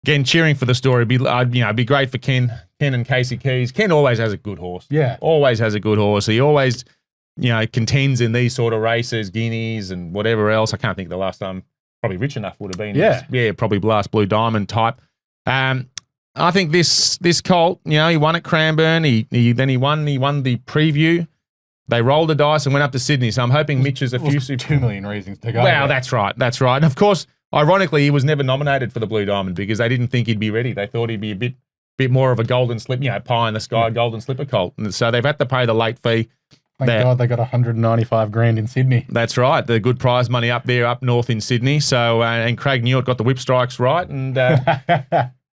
again, cheering for the story. It'd be great for Ken and Casey Keys. Ken always has a good horse. Yeah. Always has a good horse. He always, contends in these sort of races, guineas and whatever else. I can't think the last time. Probably Rich Enough would have been. Yeah. Probably last Blue Diamond type. I think this colt, he won at Cranbourne. He won the preview. They rolled the dice and went up to Sydney. So I'm hoping Mitch is effusive. 2 million reasons to go. Wow, that's right. And of course, ironically, he was never nominated for the Blue Diamond because they didn't think he'd be ready. They thought he'd be a bit more of a golden slip, pie in the sky, golden slipper colt. And so they've had to pay the late fee. Thank God they got 195 grand in Sydney. That's right. The good prize money up there, up north in Sydney. So, and Craig Newitt got the whip strikes right. And,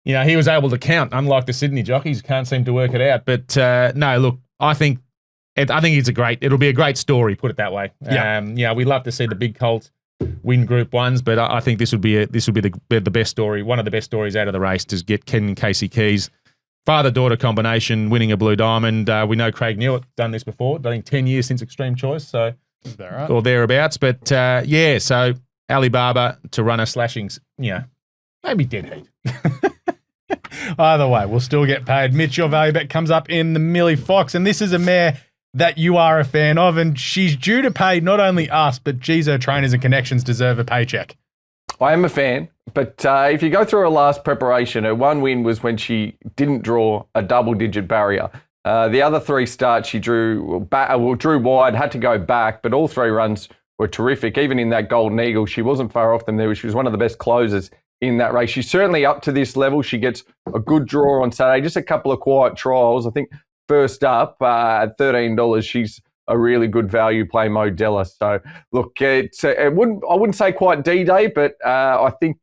he was able to count, unlike the Sydney jockeys, can't seem to work it out. But no, look, I think it'll be a great story, put it that way. Yeah. We love to see the big colts win Group 1s, but I think this would be the best story, one of the best stories out of the race to get Ken and Casey Keys, father-daughter combination, winning a Blue Diamond. We know Craig Newitt done this before. I think 10 years since Extreme Choice, so right? Or thereabouts. But so Alibaba to run a slashings, maybe dead heat. Either way, we'll still get paid. Mitch, your value bet comes up in the Millie Fox, and this is a mare that you are a fan of, and she's due to pay not only us, but geez, her trainers and connections deserve a paycheck. I am a fan, but if you go through her last preparation, her one win was when she didn't draw a double-digit barrier. The other 3 starts she drew wide, had to go back, but all 3 runs were terrific. Even in that Golden Eagle, she wasn't far off them there. She was one of the best closers in that race. She's certainly up to this level. She gets a good draw on Saturday, just a couple of quiet trials. I think first up at $13, she's a really good value play, Modella. So look, I wouldn't say quite D-Day, but I think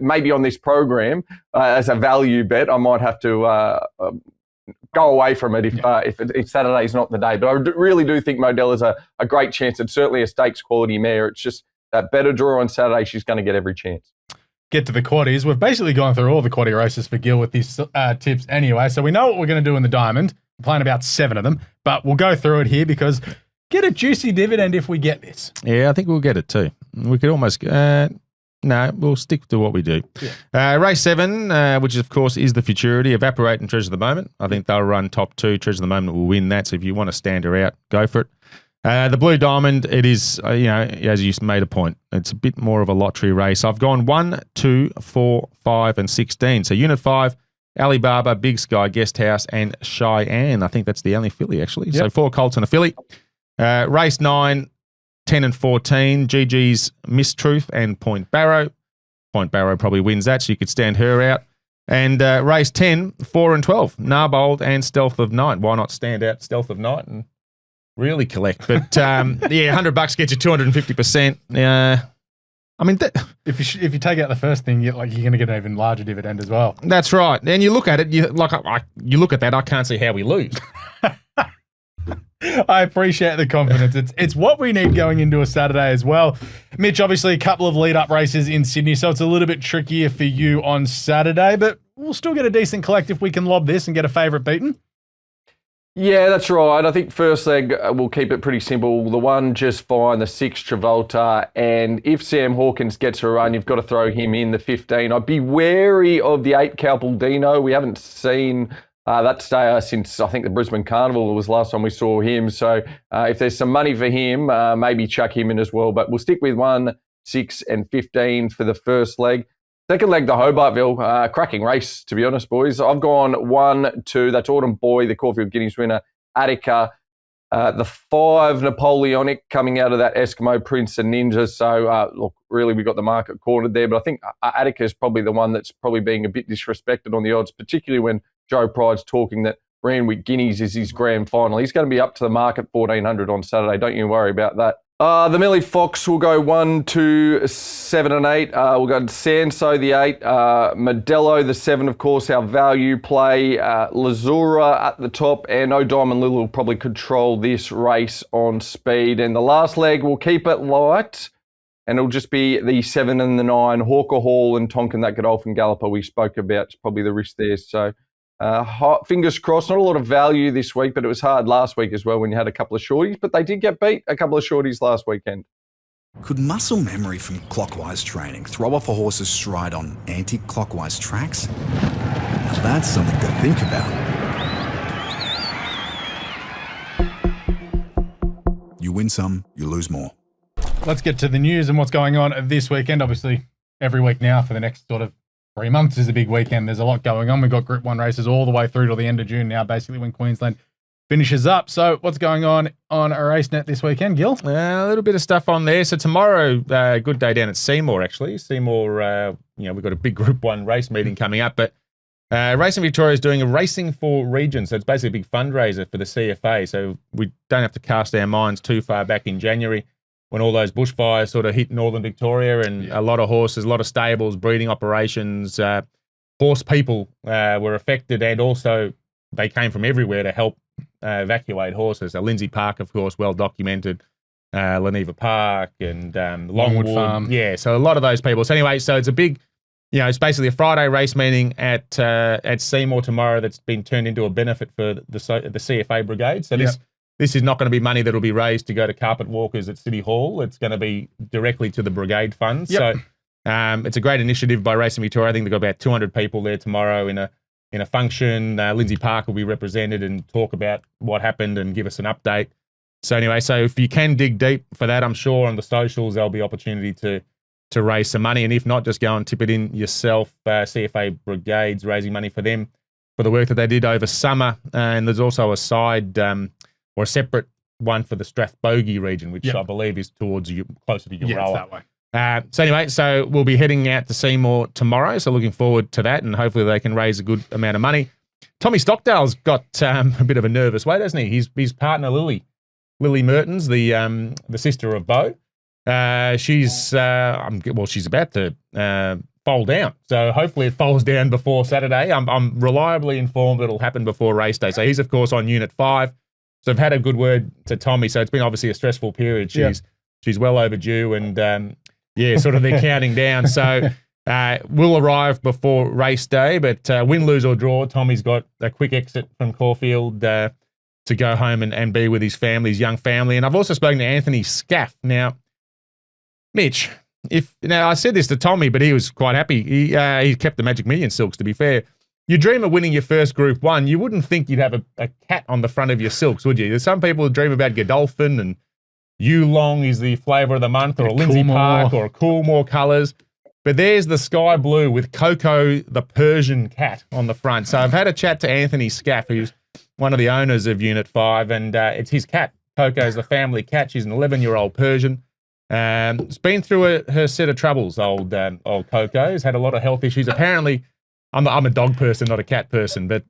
maybe on this program as a value bet, I might have to go away from it if Saturday's not the day. But I really do think Modella's a great chance. It's certainly a stakes quality mare. It's just that better draw on Saturday. She's going to get every chance. Get to the quaddies. We've basically gone through all the quaddie races for Gil with these tips anyway, so we know what we're going to do in the Diamond. We're playing about 7 of them, but we'll go through it here because get a juicy dividend if we get this. Yeah, I think we'll get it too. We could almost... no, we'll stick to what we do. Yeah. Race 7, which of course is the Futurity, Evaporate and Treasure of the Moment. I think they'll run top 2. Treasure of the Moment will win that, so if you want to stand her out, go for it. The Blue Diamond, it is, as you made a point, it's a bit more of a lottery race. I've gone 1, 2, 4, 5, and 16. So Unit 5, Alibaba, Big Sky, Guest House, and Cheyenne. I think that's the only filly, actually. Yep. So 4 colts and a filly. Race 9, 10 and 14, GG's Mistruth and Point Barrow. Point Barrow probably wins that, so you could stand her out. And race 10, 4 and 12, Narbold and Stealth of Night. Why not stand out Stealth of Night and really collect? But $100 gets you 250%. I mean, if you take out the first thing, you're going to get an even larger dividend as well. That's right. And you look at it, you look at that. I can't see how we lose. I appreciate the confidence. It's what we need going into a Saturday as well. Mitch, obviously a couple of lead-up races in Sydney, so it's a little bit trickier for you on Saturday, but we'll still get a decent collect if we can lob this and get a favourite beaten. Yeah, that's right. I think first leg, we'll keep it pretty simple. The 1, Just Fine, the 6, Travolta, and if Sam Hawkins gets a run, you've got to throw him in the 15. I'd be wary of the 8, Caulfield. We haven't seen that stayer since, I think, the Brisbane Carnival was the last time we saw him. So if there's some money for him, maybe chuck him in as well. But we'll stick with 1, 6, and 15 for the first leg. Second leg, the Hobartville, cracking race, to be honest, boys. I've gone 1, 2, that's Autumn Boy, the Caulfield Guineas winner, Attica, the 5, Napoleonic, coming out of that Eskimo Prince and Ninja. So, look, really, we got the market cornered there. But I think Attica is probably the one that's probably being a bit disrespected on the odds, particularly when Joe Pride's talking that Randwick Guineas is his grand final. He's going to be up to the market 1,400 on Saturday. Don't you worry about that. The Millie Fox will go 1, 2, 7, and 8. We'll go Sanso, the 8. Modelo, the 7, of course, our value play. Lazura at the top. And No Diamond Lily will probably control this race on speed. And the last leg, we'll keep it light. And it'll just be the 7 and the 9, Hawker Hall and Tonkin, that Godolphin Galloper we spoke about. It's probably the risk there. So fingers crossed. Not a lot of value this week, but it was hard last week as well when you had a couple of shorties. But they did get beat a couple of shorties last weekend. Could muscle memory from clockwise training throw off a horse's stride on anti-clockwise tracks? Now that's something to think about. You win some, you lose more. Let's get to the news and what's going on this weekend. Obviously, every week now for the next sort of 3 months is a big weekend. There's a lot going on. We've got Group 1 races all the way through to the end of June now, basically when Queensland finishes up. So what's going on Racenet this weekend, Gil? A little bit of stuff on there. So tomorrow, good day down at Seymour, actually. Seymour, we've got a big Group 1 race meeting coming up, but Racing Victoria is doing a Racing for Region, so it's basically a big fundraiser for the CFA. So we don't have to cast our minds too far back in January when all those bushfires sort of hit northern Victoria and a lot of horses, a lot of stables, breeding operations, horse people were affected, and also they came from everywhere to help evacuate horses. So Lindsay Park, of course, well documented, Leneva Park and Longwood Farm. Yeah, so a lot of those people. So anyway, so it's a big... it's basically a Friday race meeting at Seymour tomorrow that's been turned into a benefit for the CFA brigade. So this is not going to be money that will be raised to go to carpet walkers at City Hall. It's going to be directly to the brigade funds. Yep. So it's a great initiative by Racing Victoria. I think they've got about 200 people there tomorrow in a function. Lindsay Park will be represented and talk about what happened and give us an update. So anyway, so if you can dig deep for that, I'm sure on the socials there'll be opportunity to raise some money, and if not, just go and tip it in yourself. CFA Brigades raising money for them for the work that they did over summer, and there's also a side or a separate one for the Strathbogie region, which I believe is towards closer to Euroa. Yeah, it's that way. So anyway, so we'll be heading out to Seymour tomorrow, so looking forward to that, and hopefully they can raise a good amount of money. Tommy Stockdale's got a bit of a nervous weight, hasn't he? His partner Lily Mertens, the sister of Beau. She's about to fall down. So hopefully it falls down before Saturday. I'm reliably informed it'll happen before race day. So he's of course on Unit 5. So I've had a good word to Tommy. So it's been obviously a stressful period. She's well overdue, and sort of they're counting down. So we'll arrive before race day, but win, lose or draw, Tommy's got a quick exit from Caulfield to go home and be with his family, his young family. And I've also spoken to Anthony Scaff. Now, Mitch, I said this to Tommy, but he was quite happy. He kept the Magic Million silks, to be fair. You dream of winning your first Group 1, you wouldn't think you'd have a cat on the front of your silks, would you? There's some people who dream about Godolphin and Yulong is the flavour of the month, or a Lindsay Park, or a Coolmore colours. But there's the sky blue with Coco the Persian cat on the front. So I've had a chat to Anthony Scaff, who's one of the owners of Unit 5, and it's his cat. Coco's the family cat. She's an 11-year-old Persian. It's been through her set of troubles, old Coco. Has had a lot of health issues. Apparently, I'm a dog person, not a cat person, but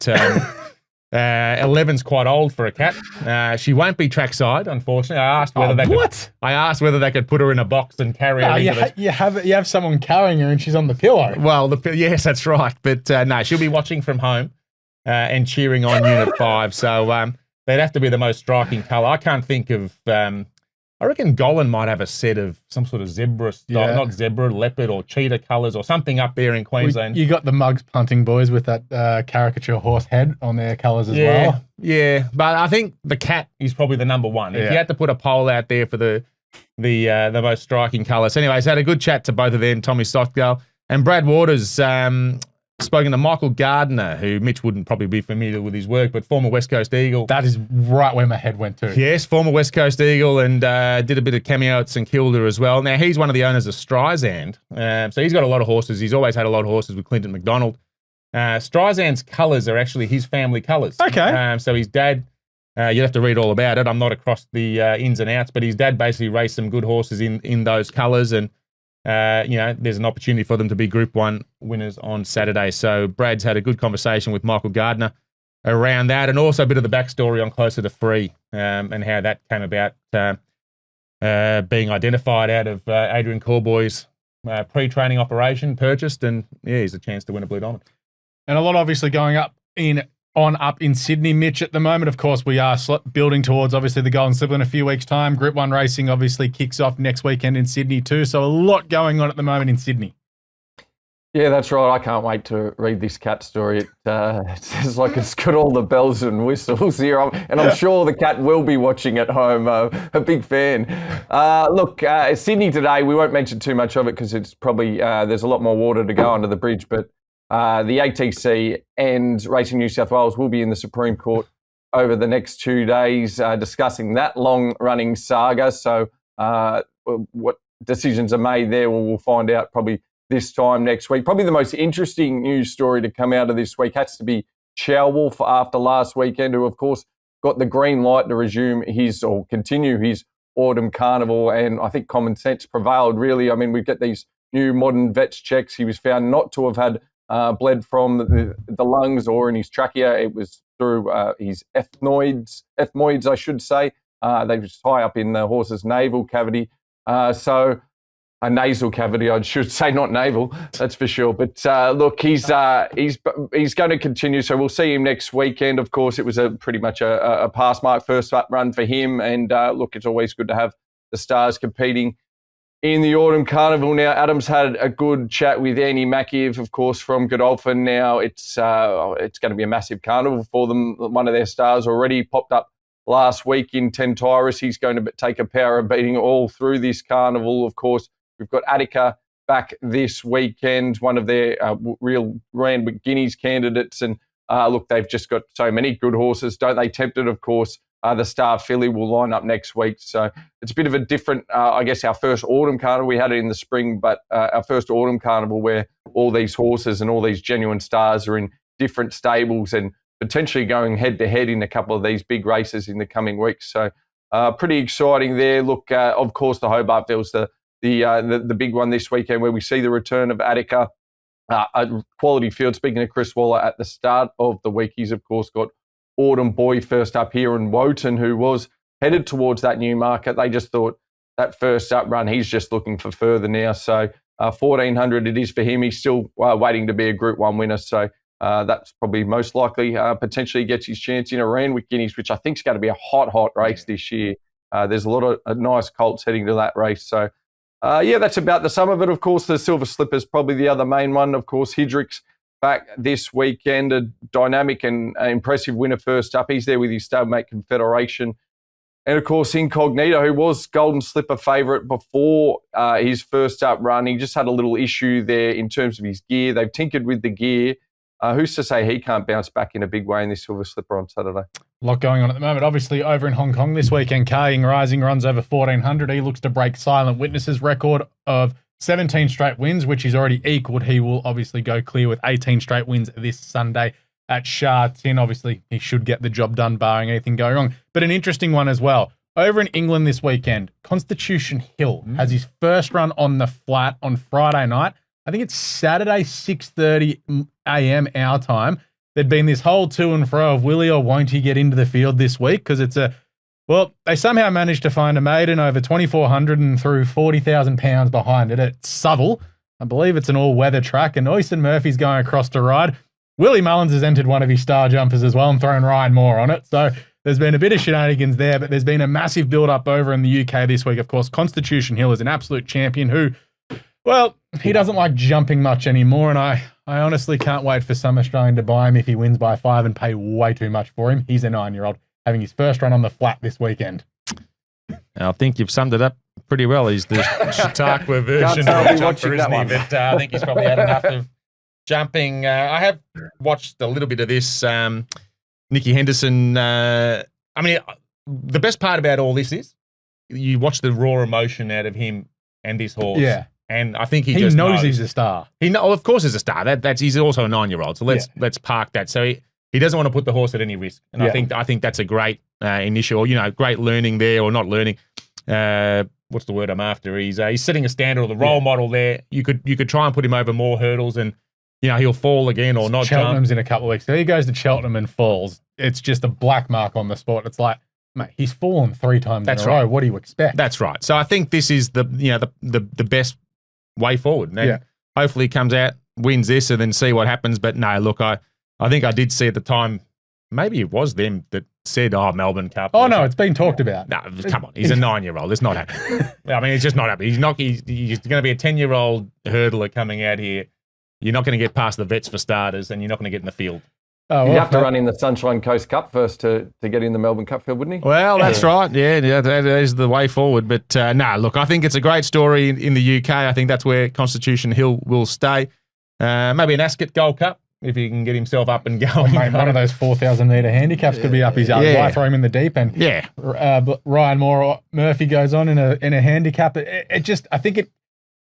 11's quite old for a cat. She won't be trackside, unfortunately. I asked whether they could put her in a box and carry her. You have someone carrying her and she's on the pillow. Well, yes, that's right. But no, she'll be watching from home and cheering on Unit 5. So they'd have to be the most striking colour. I can't think of... I reckon Golan might have a set of some sort of zebra style, not zebra, leopard or cheetah colours or something up there in Queensland. You got the Mugs punting boys with that caricature horse head on their colours as well. Yeah, but I think the cat is probably the number one. If you had to put a poll out there for the most striking colours. Anyways, had a good chat to both of them, Tommy Stockdale and Brad Waters. Spoken to Michael Gardiner, who Mitch wouldn't probably be familiar with his work, but former West Coast Eagle. That is right where my head went to. Yes, former West Coast Eagle, and did a bit of cameo at St Kilda as well. Now, he's one of the owners of Streisand, so he's got a lot of horses. He's always had a lot of horses with Clinton McDonald. Streisand's colours are actually his family colours. Okay. So his dad, you'd have to read all about it. I'm not across the ins and outs, but his dad basically raced some good horses in those colours, and there's an opportunity for them to be Group 1 winners on Saturday. So Brad's had a good conversation with Michael Gardiner around that, and also a bit of the backstory on Closer to Free and how that came about being identified out of Adrian Corboy's pre-training operation, purchased, and he's a chance to win a Blue Diamond. And a lot obviously going up in Sydney, Mitch, at the moment. Of course, we are building towards, obviously, the Golden Slipper in a few weeks' time. Group 1 racing obviously kicks off next weekend in Sydney too. So a lot going on at the moment in Sydney. Yeah, that's right. I can't wait to read this cat story. It says like it's got all the bells and whistles here. And I'm sure the cat will be watching at home. A big fan. Look, Sydney today, we won't mention too much of it because it's probably, there's a lot more water to go under the bridge. But the ATC and Racing New South Wales will be in the Supreme Court over the next 2 days discussing that long-running saga. So what decisions are made there, we'll find out probably this time next week. Probably the most interesting news story to come out of this week has to be Chow Wolf after last weekend, who of course got the green light to resume or continue his autumn carnival. And I think common sense prevailed really. I mean, we get these new modern vets checks. He was found not to have had bled from the lungs or in his trachea. It was through his ethmoids, I should say. They just high up in the horse's navel cavity. So a nasal cavity, I should say, not navel, that's for sure. But look, he's going to continue. So we'll see him next weekend. Of course, it was pretty much a pass mark first up run for him. And look, it's always good to have the stars competing in the Autumn Carnival. Now, Adam's had a good chat with Andy Mackie, of course, from Godolphin. Now, it's going to be a massive carnival for them. One of their stars already popped up last week in Tentyrus. He's going to take a power of beating all through this carnival. Of course, we've got Attica back this weekend, one of their real Randwick Guineas candidates. And look, they've just got so many good horses, don't they? Tempted, of course. The Star Filly will line up next week. So it's a bit of a different, I guess, our first autumn carnival. We had it in the spring, but our first autumn carnival where all these horses and all these genuine stars are in different stables and potentially going head-to-head in a couple of these big races in the coming weeks. So pretty exciting there. Look, of course, the Hobartville's the big one this weekend where we see the return of Attica. A quality field. Speaking of Chris Waller, at the start of the week, he's, of course, got Autumn Boy first up here in Wotan, who was headed towards that new market. They just thought that first up run, he's just looking for further now. So 1,400 it is for him. He's still waiting to be a Group 1 winner. So that's probably most likely potentially gets his chance in a Randwick Guineas, which I think is going to be a hot race this year. There's a lot of nice colts heading to that race. So, that's about the sum of it. Of course, the Silver Slipper's probably the other main one. Of course, Hidrick's back this weekend, a dynamic and impressive winner first up. He's there with his stablemate Confederation. And, of course, Incognito, who was Golden Slipper favourite before his first up run. He just had a little issue there in terms of his gear. They've tinkered with the gear. Who's to say he can't bounce back in a big way in this Silver Slipper on Saturday? A lot going on at the moment. Obviously, over in Hong Kong this weekend, Kaying Rising runs over 1,400. He looks to break Silent Witness's record of 17 straight wins, which he's already equaled. He will obviously go clear with 18 straight wins this Sunday at Sha Tin. Obviously, he should get the job done, barring anything going wrong. But an interesting one as well. Over in England this weekend, Constitution Hill has his first run on the flat on Friday night. I think it's Saturday, 6:30 a.m. our time. There'd been this whole to and fro of will he or won't he get into the field this week? Because they somehow managed to find a maiden over 2,400 and threw 40,000 pounds behind it at Southall. I believe it's an all-weather track, and Oyston Murphy's going across to ride. Willie Mullins has entered one of his star jumpers as well and thrown Ryan Moore on it. So there's been a bit of shenanigans there, but there's been a massive build-up over in the UK this week. Of course, Constitution Hill is an absolute champion who, well, he doesn't like jumping much anymore, and I honestly can't wait for some Australian to buy him if he wins by 5 and pay way too much for him. He's a 9-year-old having his first run on the flat this weekend. I think you've summed it up pretty well. He's the Chautauqua version of the jumper, isn't he? But I think he's probably had enough of jumping. I have watched a little bit of this. Nicky Henderson. The best part about all this is you watch the raw emotion out of him and this horse. Yeah. And I think he just knows he's a star. Of course he's a star. He's also a 9-year-old. So let's park that. So he doesn't want to put the horse at any risk. And I think that's a great initial, great learning there, or not learning. What's the word I'm after? He's setting a standard, or the role model there. You could try and put him over more hurdles, and he'll fall again or not. Cheltenham's in a couple of weeks. So he goes to Cheltenham and falls. It's just a black mark on the sport. It's like, mate, he's fallen 3 times in a row. What do you expect? That's right. So I think this is the best way forward. And hopefully he comes out, wins this, and then see what happens. But no, look, I think I did see at the time, maybe it was them that said, Melbourne Cup. Oh, no, it's been talked about. No, come on. He's a 9-year-old. It's not happening. It's just not happening. He's going to be a 10-year-old hurdler coming out here. You're not going to get past the vets for starters, and you're not going to get in the field. Oh, You'd well, have to run in the Sunshine Coast Cup first to get in the Melbourne Cup field, wouldn't he? Well, that's right. Yeah, that is the way forward. But look, I think it's a great story in the UK. I think that's where Constitution Hill will stay. Maybe an Ascot Gold Cup if he can get himself up and going. Mate, one of those 4,000-metre handicaps could be up his alley. Why throw him in the deep end? Yeah. But Ryan Murphy goes on in a handicap. It just, I think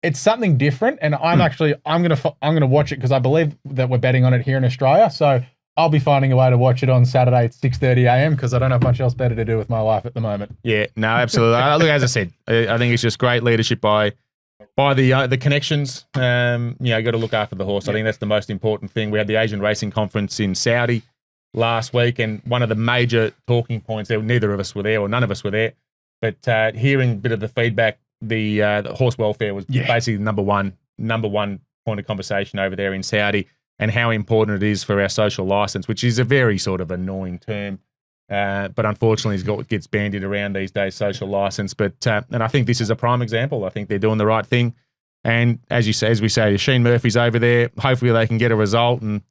it's something different, and I'm gonna watch it because I believe that we're betting on it here in Australia. So I'll be finding a way to watch it on Saturday at 6:30 a.m. because I don't have much else better to do with my life at the moment. Yeah, no, absolutely. Look, as I said, I think it's just great leadership by the connections. You got to look after the horse. I think that's the most important thing. We had the Asian Racing Conference in Saudi last week, and one of the major talking points there, neither of us were there, or none of us were there, but hearing a bit of the feedback, the horse welfare was basically the number one point of conversation over there in Saudi, and how important it is for our social license, which is a very sort of annoying term. But unfortunately, it gets bandied around these days, social license. But and I think this is a prime example. I think they're doing the right thing. And as we say, Sheen Murphy's over there. Hopefully, they can get a result. And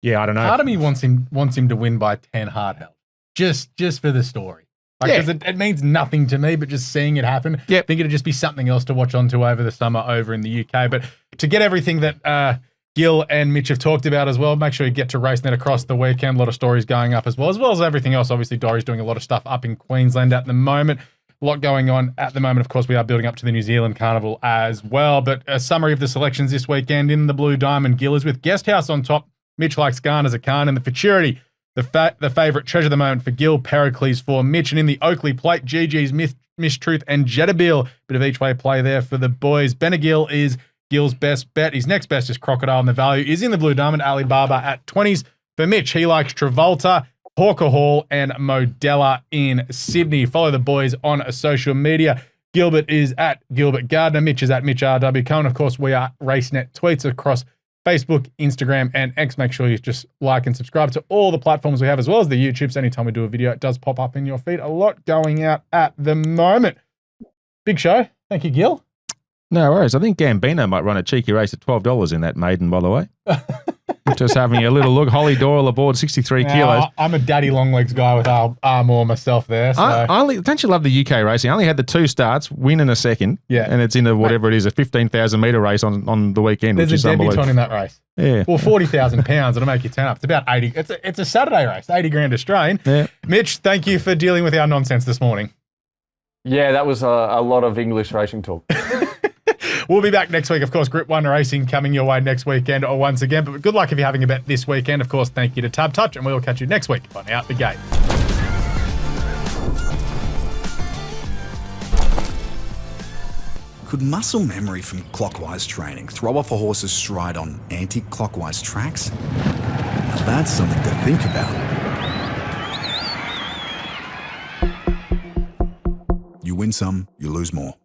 I don't know. Part of me wants him to win by 10 hard held, just for the story. Because it means nothing to me, but just seeing it happen, I think it'd just be something else to watch onto over the summer over in the UK. But to get everything that Gil and Mitch have talked about as well, make sure you get to Racenet across the weekend. A lot of stories going up as well as everything else. Obviously, Dory's doing a lot of stuff up in Queensland at the moment. A lot going on at the moment. Of course, we are building up to the New Zealand Carnival as well. But a summary of the selections this weekend in the Blue Diamond. Gil is with Guesthouse on top. Mitch likes Garner's a Khan, and the Futurity, the favourite treasure of the moment for Gil, Pericles for Mitch. And in the Oakleigh Plate, GG's Mistruth and Jetabil. Bit of each way play there for the boys. Benagil is Gil's best bet. His next best is Crocodile, and the value is in the Blue Diamond. Alibaba at 20s. For Mitch, he likes Travolta, Hawker Hall, and Modella in Sydney. Follow the boys on social media. Gilbert is at Gilbert Gardiner. Mitch is at Mitch RW Cohen. Of course, we are Racenet tweets across Facebook, Instagram, and X. Make sure you just like and subscribe to all the platforms we have, as well as the YouTubes. Anytime we do a video, it does pop up in your feed. A lot going out at the moment. Big show. Thank you, Gil. No worries. I think Gambino might run a cheeky race at $12 in that maiden, by the way. Just having a little look. Holly Doyle aboard, 63 kilos. I'm a daddy long legs guy with Armour myself there. So. Don't you love the UK racing? I only had the 2 starts, win in a second, and it's in a whatever it is, a 15,000 metre race on the weekend. There's which is a debutant in that race. Yeah. Well, £40,000, it'll make you turn up. It's about 80. It's a Saturday race, 80 grand Australian. Yeah. Mitch, thank you for dealing with our nonsense this morning. Yeah, that was a lot of English racing talk. We'll be back next week. Of course, Group 1 racing coming your way next weekend or once again. But good luck if you're having a bet this weekend. Of course, thank you to Tab Touch, and we'll catch you next week on Out the Gate. Could muscle memory from clockwise training throw off a horse's stride on anti-clockwise tracks? Now that's something to think about. You win some, you lose more.